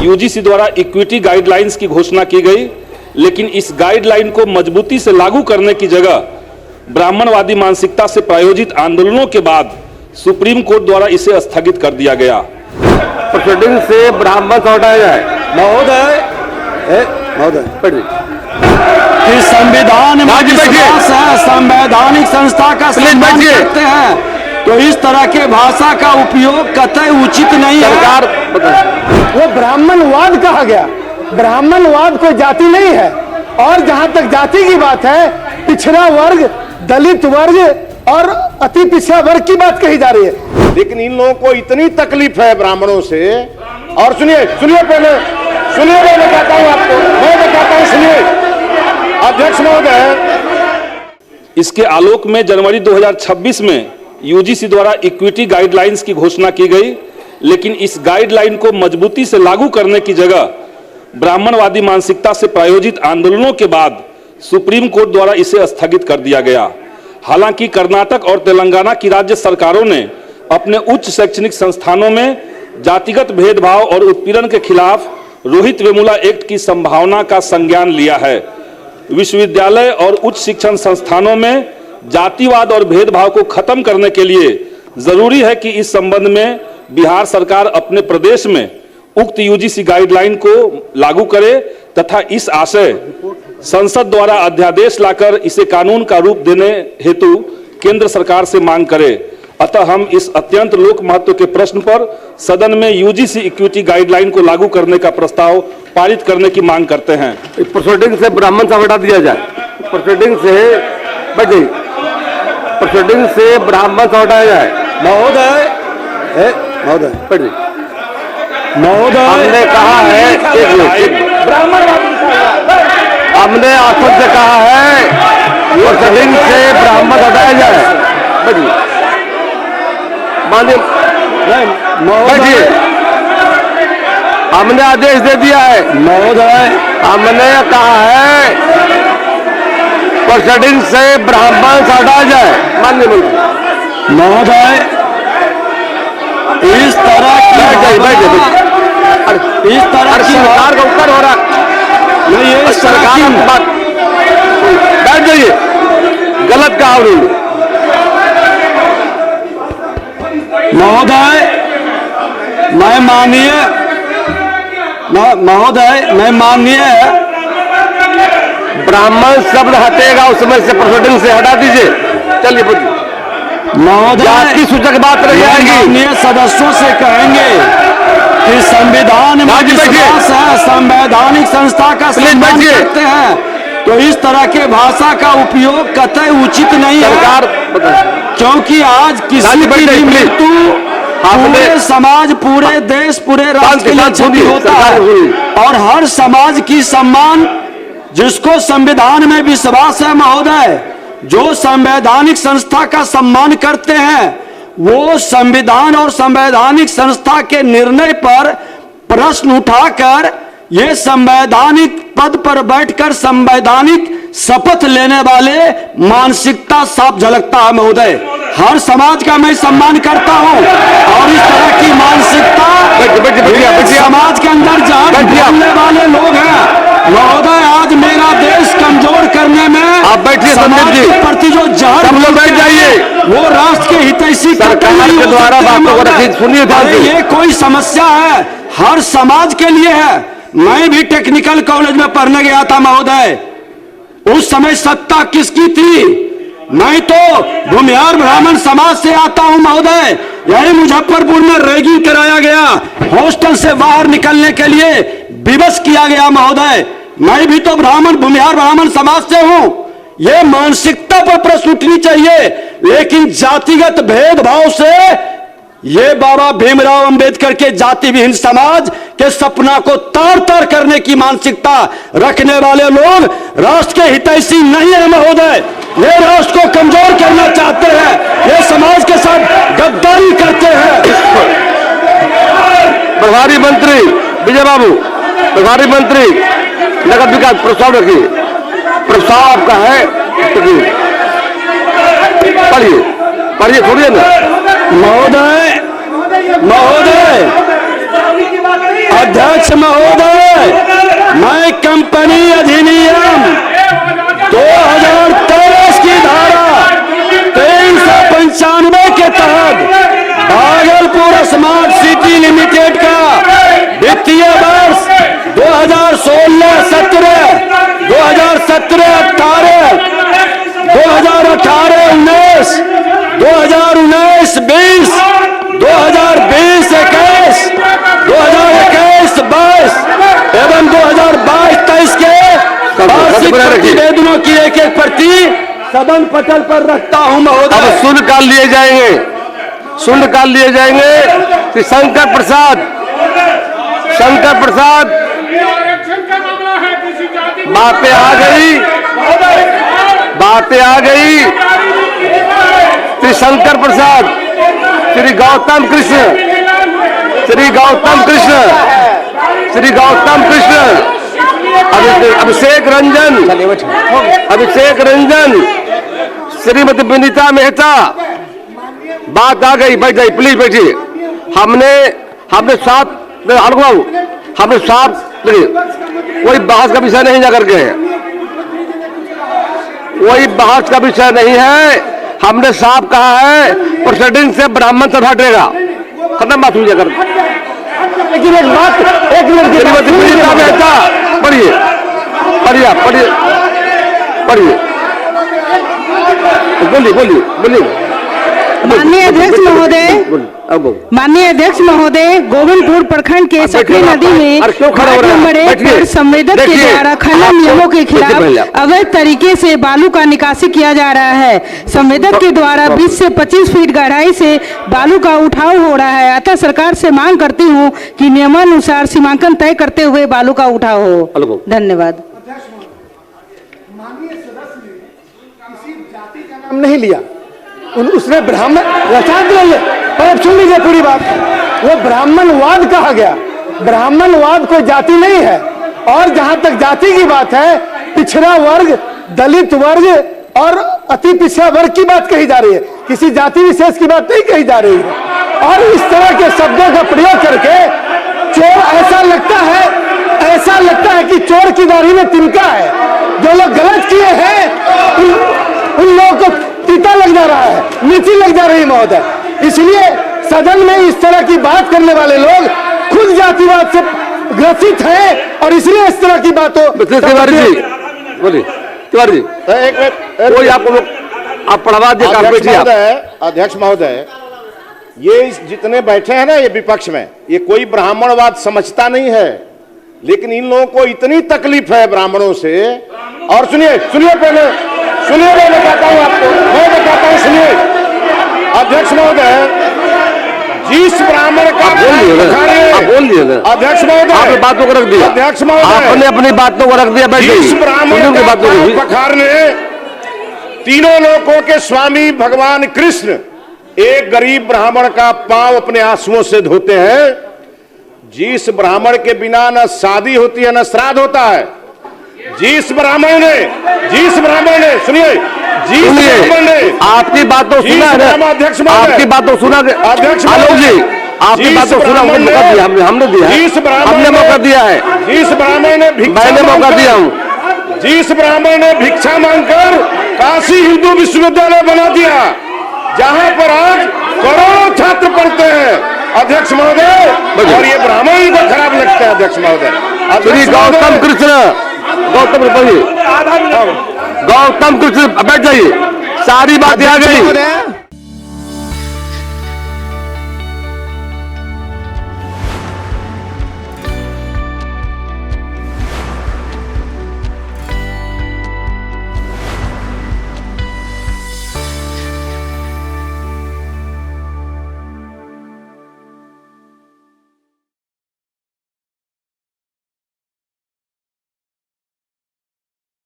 UGC द्वारा equity guidelines की घोषणा की गई, लेकिन इस गाइडलाइन को मजबूती से लागू करने की जगह ब्राह्मणवादी मानसिकता से प्रायोजित आंदोलनों के बाद सुप्रीम कोर्ट द्वारा इसे स्थगित कर दिया गया। प्रोसीडिंग से ब्राह्मण को हटाया जाए। महोदय कि संविधान में विश्वास है, संवैधानिक संस्था का सम्मान करते हैं, तो इस तरह के भाषा का उपयोग कतई उचित नहीं है। सरकार वो ब्राह्मणवाद कहा गया। ब्राह्मणवाद कोई जाति नहीं है। और जहां तक जाति की बात है, पिछड़ा वर्ग, दलित वर्ग और अति पिछड़ा वर्ग की बात कही जा रही है। लेकिन इन लोगों को इतनी तकलीफ है ब्राह्मणों से। और सुनिए पहले सुनिए, मैं बताता हूँ आपको, सुनिए अध्यक्ष महोदय। इसके आलोक में जनवरी 2026 में यूजीसी द्वारा इक्विटी गाइडलाइंस की घोषणा की गई, लेकिन इस गाइडलाइन को मजबूती से लागू करने की जगह ब्राह्मणवादी मानसिकता से प्रायोजित आंदोलनों के बाद सुप्रीम कोर्ट द्वारा इसे स्थगित कर दिया गया। हालांकि कर्नाटक और तेलंगाना की राज्य सरकारों ने अपने उच्च शैक्षणिक संस्थानों में जातिगत भेदभाव और उत्पीड़न के खिलाफ रोहित वेमुला एक्ट की संभावना का संज्ञान लिया है। विश्वविद्यालय और उच्च शिक्षण संस्थानों में जातिवाद और भेदभाव को खत्म करने के लिए जरूरी है कि इस संबंध में बिहार सरकार अपने प्रदेश में उक्त यूजीसी गाइडलाइन को लागू करे तथा इस आशय संसद द्वारा अध्यादेश लाकर इसे कानून का रूप देने हेतु केंद्र सरकार से मांग करे। अतः हम इस अत्यंत लोक महत्व के प्रश्न पर सदन में यूजीसी इक्विटी गाइडलाइन को लागू करने का प्रस्ताव पारित करने की मांग करते हैं। प्रोसीडिंग से ब्राह्मण को हटा दिया जाए। प्रोसीडिंग से ब्राह्मण को हटाया जाए। महोदय हमने कहा है, हमने आसन से कहा है प्रोसीडिंग से ब्राह्मण हटाया जाए। बैठिए, हमने आदेश दे दिया है। महोदय हमने कहा है प्रोसीडिंग से ब्राह्मण हटाया जाए। माननीय मंत्री महोदय, इस तरह की सरकार का उत्तर हो रहा नहीं, ये सरकार की बात। बैठ जाइए, गलत कहा उन्होंने। महोदय मैं माननीय ब्राह्मण शब्द हटेगा उस समय से प्रोसीडिंग से हटा दीजिए। चलिए महोदय की सूचक बात रही जाएगी। माननीय सदस्यों से कहेंगे कि संविधान में विश्वास है, संवैधानिक संस्था का सम्मान करते हैं, तो इस तरह के भाषा का उपयोग कतई उचित नहीं है। सरकार क्योंकि आज किसी की मृत्यु पूरे समाज, पूरे देश, पूरे राष्ट्र के लिए क्षति होता है। और हर समाज की सम्मान, जिसको संविधान में विश्वास है महोदय, जो संवैधानिक संस्था का सम्मान करते हैं, वो संविधान और संवैधानिक संस्था के निर्णय पर प्रश्न उठाकर ये संवैधानिक पद पर बैठकर संवैधानिक शपथ लेने वाले मानसिकता साफ झलकता है महोदय। हर समाज का मैं सम्मान करता हूं और इस तरह की मानसिकता समाज के अंदर जहां बोलने वाले लोग हैं महोदय, आज मेरा देश कमजोर करने में समाज के प्रति जो जहर बैठ जाइए, वो राष्ट्र के हितैषी सरकार के द्वारा बातों को सुनिए। ये कोई समस्या है, हर समाज के लिए है। मैं भी टेक्निकल कॉलेज में पढ़ने गया था महोदय, उस समय सत्ता किसकी थी? मैं तो भूमिहार ब्राह्मण समाज से आता हूं महोदय। यही मुजफ्फरपुर में रैगिंग कराया गया, हॉस्टल से बाहर निकलने के लिए विवश किया गया महोदय। मैं भी तो भूमिहार ब्राह्मण समाज से हूं। ये मानसिकता पर प्रश्न उठनी चाहिए, लेकिन जातिगत भेदभाव से ये बाबा भीमराव अंबेडकर के जाति विहीन समाज के सपना को तार तार करने की मानसिकता रखने वाले लोग राष्ट्र के हितैषी नहीं है महोदय। ये राष्ट्र को कमजोर करना चाहते हैं, ये समाज के साथ गद्दारी करते हैं। प्रभारी मंत्री विजय बाबू, प्रभारी मंत्री नगद विकास, प्रस्ताव रखिए। प्रस्ताव आपका है, पढ़िए थोड़ी ना। महोदय अध्यक्ष महोदय, मैं कंपनी अधिनियम 2023 की धारा 395 के तहत भागलपुर स्मार्ट सिटी लिमिटेड का वित्तीय वर्ष 2016-17, 2017-18, 2018-19, 2019-20, 2020-21, 2021-22 एवं 2022-23 के वार्षिक प्रतिवेदनों की एक एक प्रति सदन पटल पर रखता हूं महोदय। अब शून्यकाल लिए जाएंगे, शून्यकाल लिए जाएंगे। श्री शंकर प्रसाद बातें आ गई, बातें आ गई। श्री शंकर प्रसाद, श्री गौतम कृष्ण, श्री गौतम कृष्ण, श्री गौतम कृष्ण, अभिषेक रंजन, अभिषेक रंजन, श्रीमती विनीता मेहता, बात आ गई। बैठ जाइए, प्लीज बैठिए। हमने साफ, हमने साफ, कोई बहस का विषय नहीं जाकर के, कोई बहस का विषय नहीं है। हमने साफ कहा है प्रोसीडिंग से ब्राह्मण सभा हटेगा, खत्म बात हुई जाकर। लेकिन एक बात, एक मिनट, श्रीमती विनीता मेहता, पढ़िए पढ़िए पढ़िए पढ़िए, बोलिए बोलिए बोलिए। माननीय अध्यक्ष महोदय, माननीय अध्यक्ष महोदय, गोविंदपुर प्रखंड के सकरी नदी में वार्ड नंबर 1 पर संवेदक के द्वारा खनन नियमों के खिलाफ अवैध तरीके से बालू का निकासी किया जा रहा है। संवेदक के द्वारा 20 से 25 फीट गहराई से बालू का उठाव हो रहा है। अतः सरकार से मांग करती हूँ कि नियमानुसार सीमांकन तय करते हुए बालू का उठाव हो। धन्यवाद। नाम नहीं लिया, उसने ब्राह्मण रचा दिया। पर सुन लीजिए पूरी बात, वो ब्राह्मणवाद कहा गया। ब्राह्मणवाद कोई जाति नहीं है। और जहां तक जाति की बात है, पिछड़ा वर्ग, दलित वर्ग और अति पिछड़ा वर्ग की बात कही जा रही है, किसी जाति विशेष की बात नहीं कही जा रही है। और इस तरह के शब्दों का प्रयोग करके चोर, ऐसा लगता है कि चोर की दाढ़ी में तिनका है। जो लोग गलत किए हैं उन लोगों को तीता लग जा रहा है, नीची लग जा रही है महोदय। इसलिए सदन में इस तरह की बात करने वाले लोग खुद जातिवाद से ग्रसित हैं और इसलिए इस तरह की बातों। तिवारी जी बोलिए, तिवारी जी एक मिनट, कोई आप पढ़वा दिए। अध्यक्ष महोदय, ये जितने बैठे हैं ना, ये विपक्ष में, ये कोई ब्राह्मणवाद समझता नहीं है, लेकिन इन लोगों को इतनी तकलीफ है ब्राह्मणों से। और सुनिए पहले सुनिए, मैं बताता हूं आपको, सुनिए। अध्यक्ष महोदय, जिस ब्राह्मण का बोल दिया अध्यक्ष महोदय, आपने बातों को रख दिया। अध्यक्ष महोदय, आपने अपनी बातों को रख दिया। जिस ब्राह्मण की बातों को पखारने तीनों लोकों के स्वामी भगवान कृष्ण एक गरीब ब्राह्मण का पांव अपने आंसुओं से धोते हैं। जिस ब्राह्मण के बिना न शादी होती है न श्राद्ध होता है, जिस ब्राह्मण ने सुनिए, जिस ब्राह्मण ने आपकी बातों सुना है, अध्यक्ष आपकी बातों सुना, अध्यक्ष आलोक जी आपकी बातों सुना, हमने दिया, हमने मौका दिया है। जिस ब्राह्मण ने मैंने मौका दिया हूँ, जिस ब्राह्मण ने भिक्षा मांगकर काशी हिंदू विश्वविद्यालय बना दिया, जहाँ पर आज करोड़ों छात्र पढ़ते हैं। अध्यक्ष महोदय, और ये ब्राह्मण ही को खराब लगता है। अध्यक्ष महोदय, श्री गौतम कृष्ण, गौतम कृष्ण बैठ जाइए, सारी बातें आ गई।